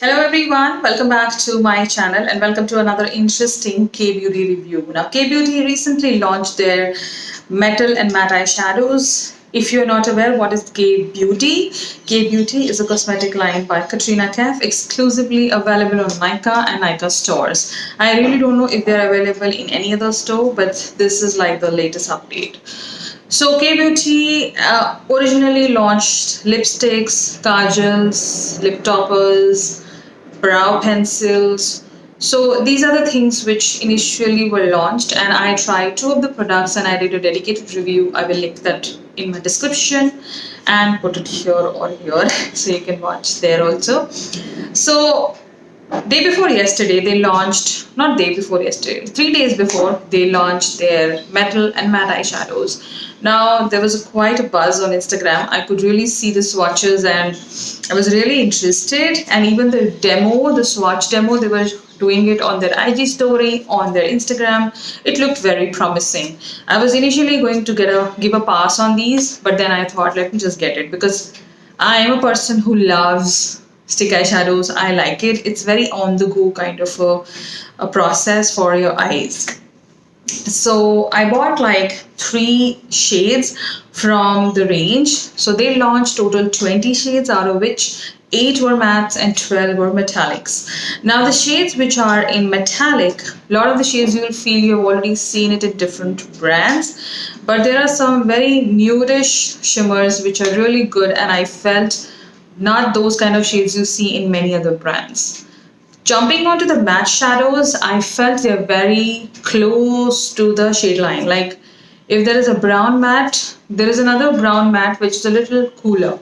Hello everyone, welcome back to my channel and welcome to another interesting K-Beauty review. Now K-Beauty recently launched their metal and matte eyeshadows. If you're not aware what is K-Beauty, K-Beauty is a cosmetic line by KATRINA KAIF exclusively available on Nykaa and Nykaa stores. I really don't know if they're available in any other store, but this is like the latest update. So K-Beauty originally launched lipsticks, kajals, lip toppers, brow pencils. So these are the things which initially were launched, and I tried two of the products and I did a dedicated review. I will link that in my description and put it here or here so you can watch there also. So day before yesterday they launched, not day before yesterday, 3 days before they launched their metal and matte eyeshadows. Now there was quite a buzz on Instagram. I could really see the swatches and I was really interested, and even the demo, the swatch demo, they were doing it on their IG story, on their Instagram. It looked very promising. I was initially going to give a pass on these, but then I thought let me just get it because I am a person who loves stick eyeshadows. I like it. It's very on the go kind of a process for your eyes. So I bought like 3 shades from the range. So they launched total 20 shades, out of which 8 were mattes and 12 were metallics. Now the shades which are in metallic, a lot of the shades you will feel you've already seen it in different brands, but there are some very nudish shimmers which are really good, and I felt not those kind of shades you see in many other brands. Jumping onto the matte shadows, I felt they're very close to the shade line. Like if there is a brown matte, there is another brown matte which is a little cooler.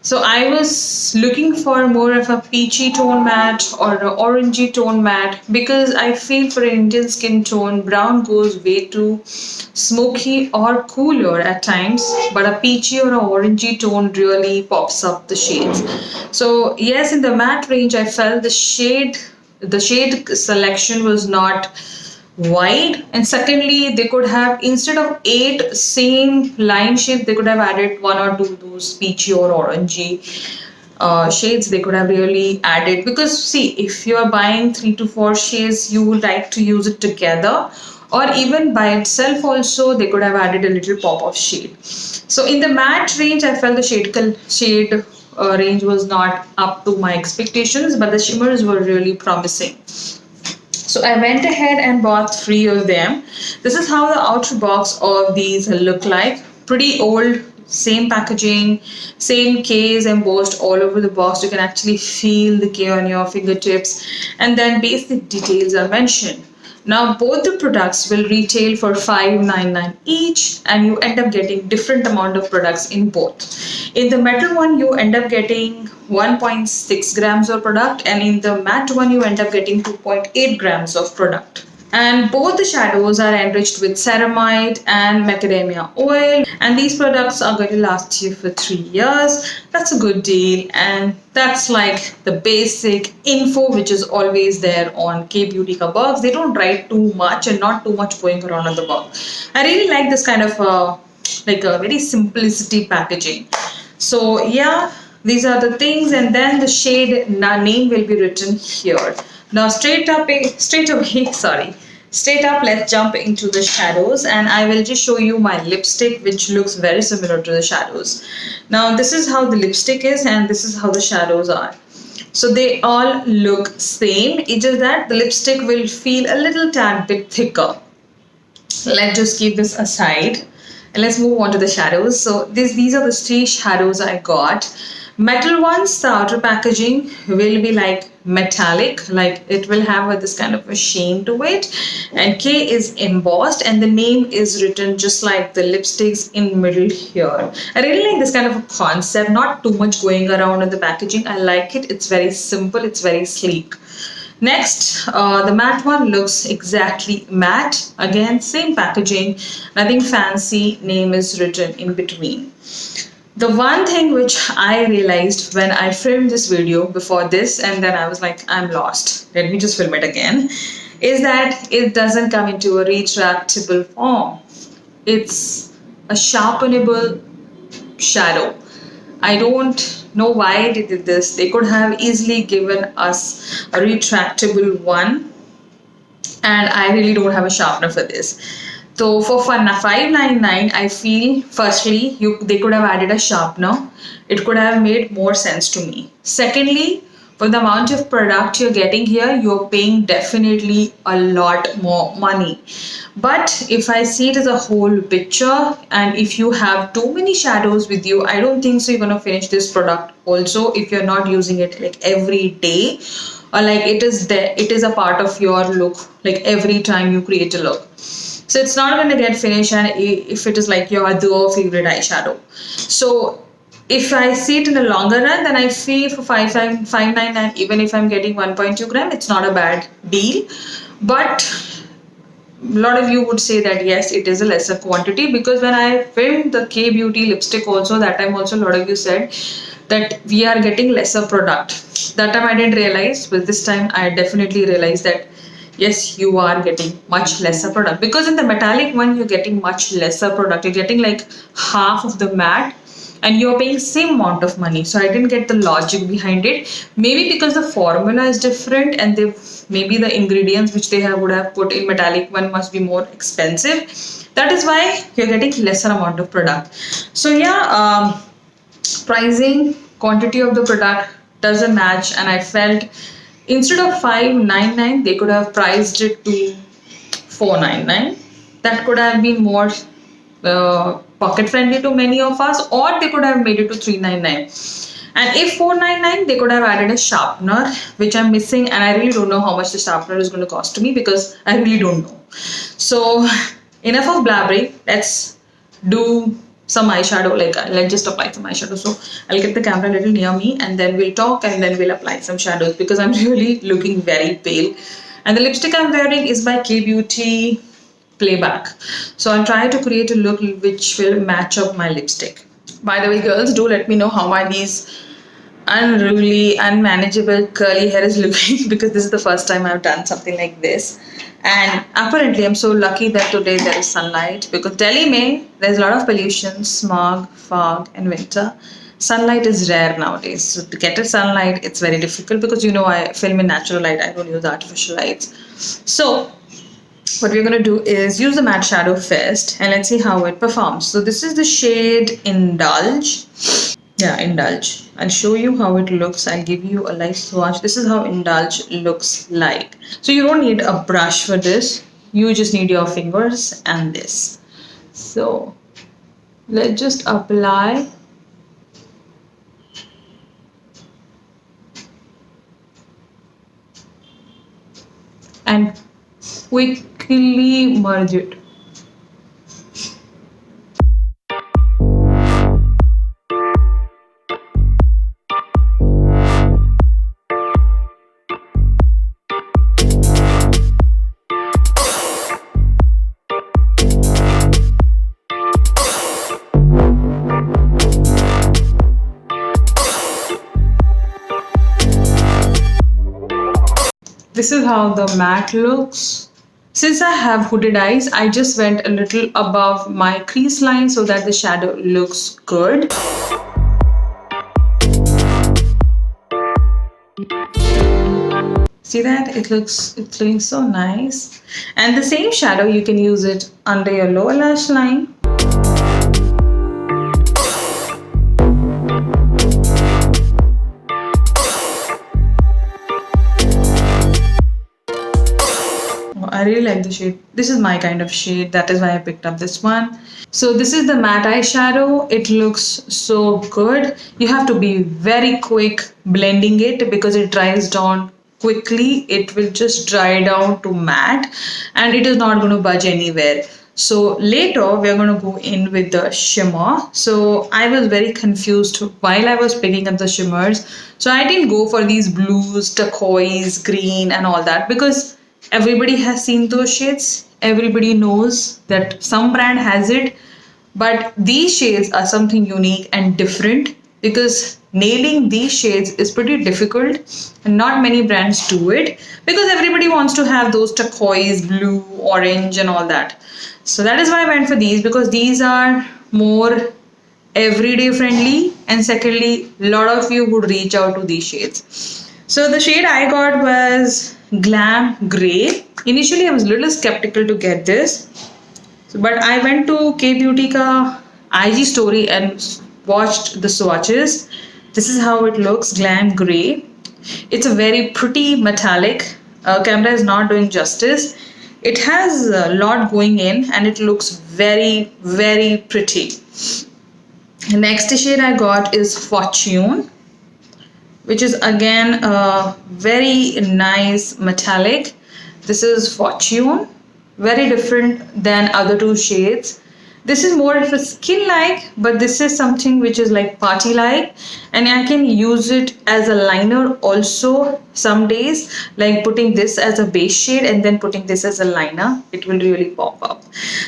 So I was looking for more of a peachy tone matte or an orangey tone matte, because I feel for Indian skin tone, brown goes way too smoky or cooler at times, but a peachy or an orangey tone really pops up the shades. So yes, in the matte range, I felt the shade selection was not wide, and secondly they could have, instead of 8 same line shades, they could have added 1 or 2 those peachy or orangey shades. They could have really added, because see, if you are buying 3 to 4 shades, you would like to use it together, or even by itself also they could have added a little pop of shade. So in the matte range, I felt the shade range was not up to my expectations, but the shimmers were really promising. So I went ahead and bought 3 of them. This is how the outer box of these look like. Pretty old, same packaging, same case embossed all over the box. You can actually feel the K on your fingertips, and then basic details are mentioned. Now both the products will retail for $5.99 each, and you end up getting different amount of products in both. In the metal one, you end up getting 1.6 grams of product, and in the matte one, you end up getting 2.8 grams of product. And both the shadows are enriched with ceramide and macadamia oil, and these products are going to last you for 3 years. That's a good deal, and that's like the basic info which is always there on K-Beauty ka box. They don't write too much and not too much going around on the box. I really like this kind of like a very simplicity packaging. So yeah, these are the things, and then the shade name will be written here. Now straight up, let's jump into the shadows, and I will just show you my lipstick, which looks very similar to the shadows. Now this is how the lipstick is, and this is how the shadows are. So they all look same. It's just that the lipstick will feel a little tad bit thicker. Let's just keep this aside and let's move on to the shadows. So these are the 3 shadows I got. Metal ones, the outer packaging will be like metallic, like it will have this kind of a sheen to it, and K is embossed, and the name is written just like the lipsticks in middle here. I really like this kind of a concept, not too much going around in the packaging. I like it. It's very simple, it's very sleek. Next, the matte one looks exactly matte. Again, same packaging, nothing fancy. Name is written in between. The one thing which I realized when I filmed this video before this, and then I was like, I'm lost, let me just film it again, is that it doesn't come into a retractable form. It's a sharpenable shadow. I don't know why they did this. They could have easily given us a retractable one, and I really don't have a sharpener for this. So for fun, 599, I feel firstly they could have added a sharpener. It could have made more sense to me. Secondly, for the amount of product you're getting here, you're paying definitely a lot more money. But if I see it as a whole picture, and if you have too many shadows with you, I don't think so you're gonna finish this product also if you're not using it like every day, or like it is a part of your look like every time you create a look. So it's not going to get finished, and if it is like your other favorite eyeshadow. So if I see it in the longer run, then I feel for 599, even if I'm getting 1.2 gram, it's not a bad deal. But a lot of you would say that yes, it is a lesser quantity, because when I filmed the K Beauty lipstick also, that time also a lot of you said that we are getting lesser product. That time I didn't realize, but this time I definitely realized that yes, you are getting much lesser product, because in the metallic one you're getting much lesser product. You're getting like half of the matte, and you're paying same amount of money. So I didn't get the logic behind it. Maybe because the formula is different, and they maybe the ingredients which they would have put in metallic one must be more expensive. That is why you're getting lesser amount of product. So yeah, pricing, quantity of the product doesn't match, and I felt instead of 599 they could have priced it to 499. That could have been more pocket friendly to many of us, or they could have made it to 399. And if 499, they could have added a sharpener, which I'm missing, and I really don't know how much the sharpener is going to cost to me, because I really don't know. So enough of blabbering. Let's do some eyeshadow. Like let's just apply some eyeshadow. So I'll get the camera a little near me, and then we'll talk, and then we'll apply some shadows, because I'm really looking very pale. And the lipstick I'm wearing is by K Beauty Playback. So I'll try to create a look which will match up my lipstick. By the way, girls, do let me know how my these unruly, unmanageable curly hair is looking because this is the first time I've done something like this. And apparently I'm so lucky that today there is sunlight, because Delhi mein there's a lot of pollution, smog, fog and winter. Sunlight is rare nowadays. So to get a sunlight, it's very difficult, because you know I film in natural light. I don't use artificial lights. So what we're going to do is use the matte shadow first, and let's see how it performs. So this is the shade Indulge. Yeah, Indulge. I'll show you how it looks. I'll give you a light swatch. This is how Indulge looks like. So you don't need a brush for this. You just need your fingers and this. So let's just apply. And quickly merge it. This is how the matte looks. Since I have hooded eyes, I just went a little above my crease line so that the shadow looks good. See that? It's looking so nice. And the same shadow, you can use it under your lower lash line. I really like the shade. This is my kind of shade. That is why I picked up this one. So this is the matte eyeshadow. It looks so good. You have to be very quick blending it, because it dries down quickly. It will just dry down to matte, and it is not going to budge anywhere. So later we're going to go in with the shimmer. So I was very confused while I was picking up the shimmers. So I didn't go for these blues, turquoise, green and all that, because everybody has seen those shades. Everybody knows that some brand has it, but these shades are something unique and different, because nailing these shades is pretty difficult, and not many brands do it, because everybody wants to have those turquoise, blue, orange and all that. So that is why I went for these, because these are more everyday friendly, and secondly, a lot of you would reach out to these shades. So the shade I got was Glam Grey. Initially, I was a little skeptical to get this, but I went to K Beauty ka IG story and watched the swatches. This is how it looks, Glam Grey. It's a very pretty metallic. Camera is not doing justice. It has a lot going in and it looks very, very pretty. The next shade I got is Fortune, which is again a very nice metallic. This is Fortune, very different than other two shades. This is more of a skin like, but this is something which is like party like, and I can use it as a liner also some days, like putting this as a base shade and then putting this as a liner. It will really pop up.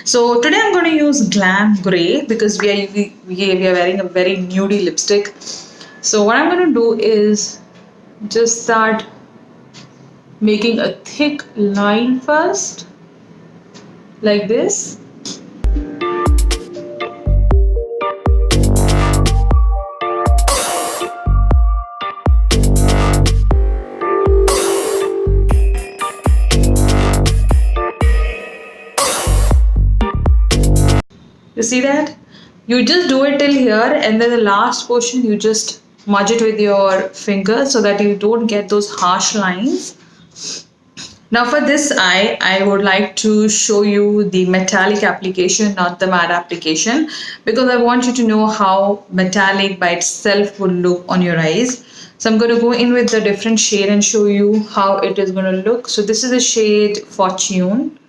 So today I'm going to use Glam Grey because we are wearing a very nudie lipstick. So what I'm going to do is just start making a thick line first, like this. You see that? You just do it till here, and then the last portion you just smudge it with your finger so that you don't get those harsh lines. Now for this eye, I would like to show you the metallic application, not the matte application, because I want you to know how metallic by itself would look on your eyes. So I'm going to go in with the different shade and show you how it is going to look. So this is the shade Fortune.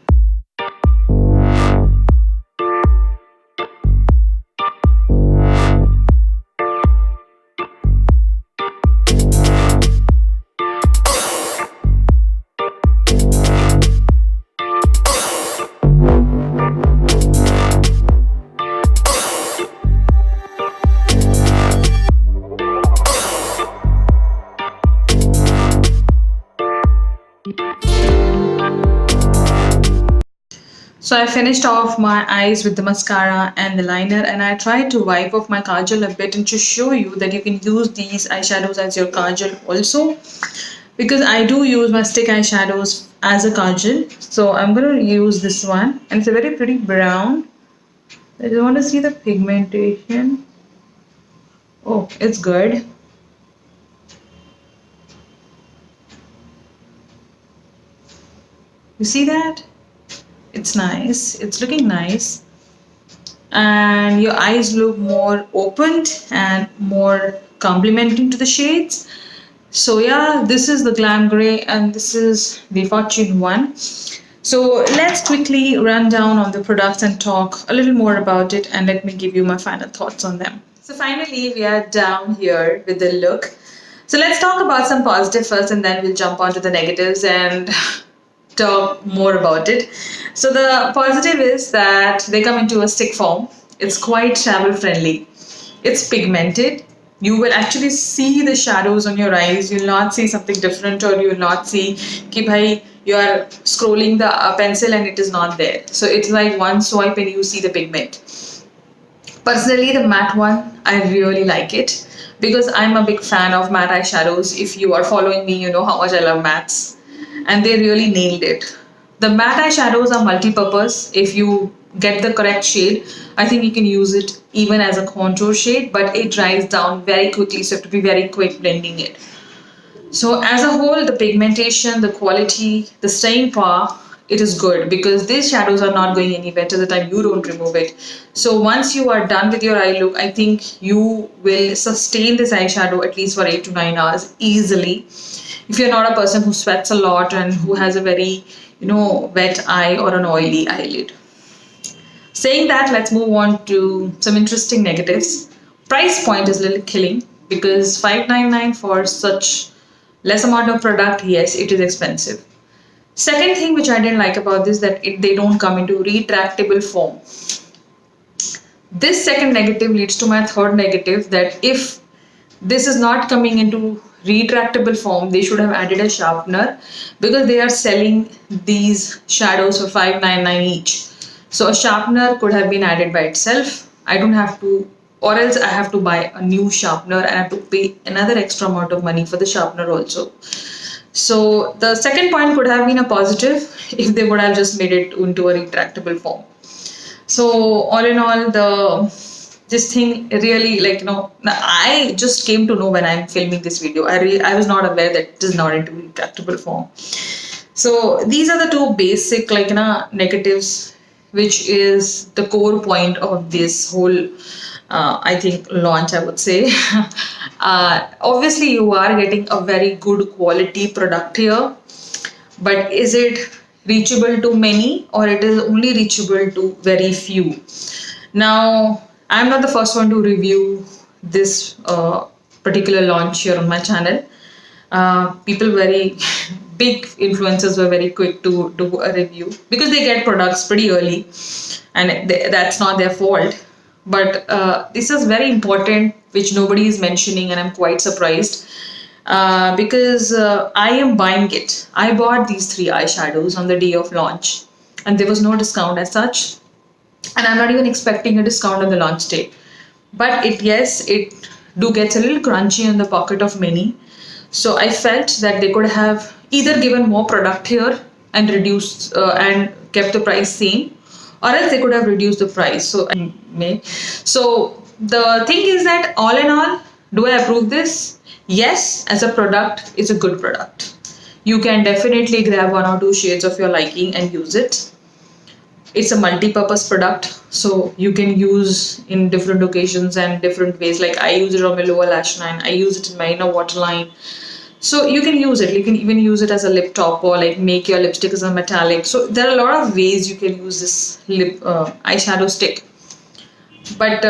So I finished off my eyes with the mascara and the liner, and I tried to wipe off my kajal a bit and to show you that you can use these eyeshadows as your kajal also, because I do use my stick eyeshadows as a kajal. So I'm going to use this one, and it's a very pretty brown. I just want to see the pigmentation. Oh, it's good. You see that? It's nice. It's looking nice. And your eyes look more opened and more complementing to the shades. So yeah, this is the Glam Grey and this is the Fortune one. So let's quickly run down on the products and talk a little more about it, and let me give you my final thoughts on them. So finally, we are down here with the look. So let's talk about some positive first, and then we'll jump onto the negatives and talk more about it. So the positive is that they come into a stick form. It's quite travel friendly. It's pigmented. You will actually see the shadows on your eyes. You'll not see something different, or you will not see ki bhai, you are scrolling the pencil and it is not there. So it's like one swipe and you see the pigment. Personally, the matte one, I really like it because I'm a big fan of matte eyeshadows. If you are following me, you know how much I love mattes, and they really nailed it. The matte eyeshadows are multi-purpose. If you get the correct shade, I think you can use it even as a contour shade, but it dries down very quickly, so you have to be very quick blending it. So as a whole, the pigmentation, the quality, the staying power, it is good because these shadows are not going anywhere till the time you don't remove it. So once you are done with your eye look, I think you will sustain this eyeshadow at least for 8 to 9 hours easily. If you're not a person who sweats a lot and who has a very, wet eye or an oily eyelid. Saying that, let's move on to some interesting negatives. Price point is a little killing because $599 for such less amount of product, yes, it is expensive. Second thing which I didn't like about this, that they don't come into retractable form. This second negative leads to my third negative, that if this is not coming into retractable form, they should have added a sharpener because they are selling these shadows for $599 each. So a sharpener could have been added by itself. I don't have to or else I have to buy a new sharpener and I have to pay another extra amount of money for the sharpener also. So the second point could have been a positive if they would have just made it into a retractable form. So all in all, this thing really, like, I just came to know when I'm filming this video. I was not aware that it is not into retractable form. So these are the two basic, like, negatives, which is the core point of this whole I think launch, I would say. Obviously you are getting a very good quality product here, but is it reachable to many, or it is only reachable to very few? Now, I'm not the first one to review this particular launch here on my channel. People very big influencers were very quick to do a review because they get products pretty early, and that's not their fault. But this is very important, which nobody is mentioning, and I'm quite surprised because I am buying it. I bought these 3 eyeshadows on the day of launch, and there was no discount as such, and I'm not even expecting a discount on the launch day. But it do gets a little crunchy in the pocket of many. So I felt that they could have either given more product here and reduced and kept the price same, or else they could have reduced the price. So the thing is that all in all, do I approve this? Yes, as a product, it's a good product. You can definitely grab 1 or 2 shades of your liking and use it. It's a multi-purpose product, so you can use in different occasions and different ways. Like I use it on my lower lash line, I use it in my inner waterline. So you can use it. You can even use it as a lip top, or like make your lipstick as a metallic. So there are a lot of ways you can use this eyeshadow stick. But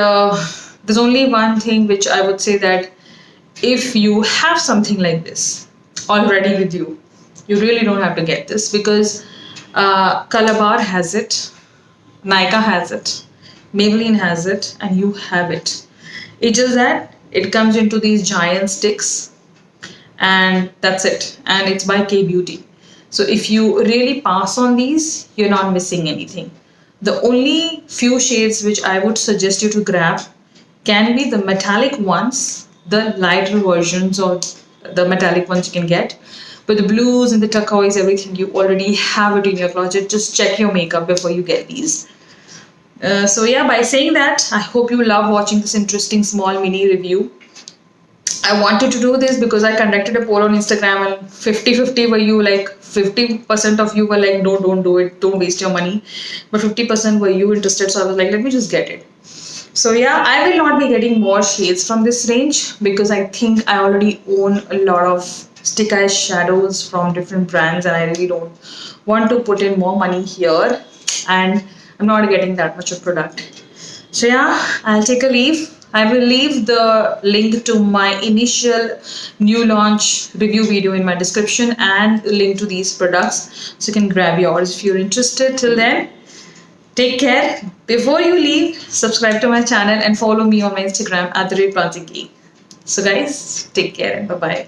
there's only one thing which I would say, that if you have something like this already with you, you really don't have to get this, because Calabar has it, Nykaa has it, Maybelline has it, and you have it. It's just that it comes into these giant sticks, and that's it. And it's by K Beauty. So if you really pass on these, you're not missing anything. The only few shades which I would suggest you to grab can be the metallic ones, the lighter versions, or the metallic ones you can get. But the blues and the turquoise, everything, you already have it in your closet. Just check your makeup before you get these. So yeah, by saying that, I hope you love watching this interesting small mini review. I wanted to do this because I conducted a poll on Instagram, and 50-50 were you, like 50% of you were like, no, don't do it, don't waste your money. But 50% were you interested, so I was like, let me just get it. So yeah, I will not be getting more shades from this range because I think I already own a lot of stick eyeshadows from different brands, and I really don't want to put in more money here, and I'm not getting that much of product. So yeah, I'll take a leave. I will leave the link to my initial new launch review video in my description, and the link to these products, so you can grab yours if you're interested. Till then, take care. Before you leave, subscribe to my channel and follow me on my Instagram @PrantiKey. So guys, take care and bye-bye.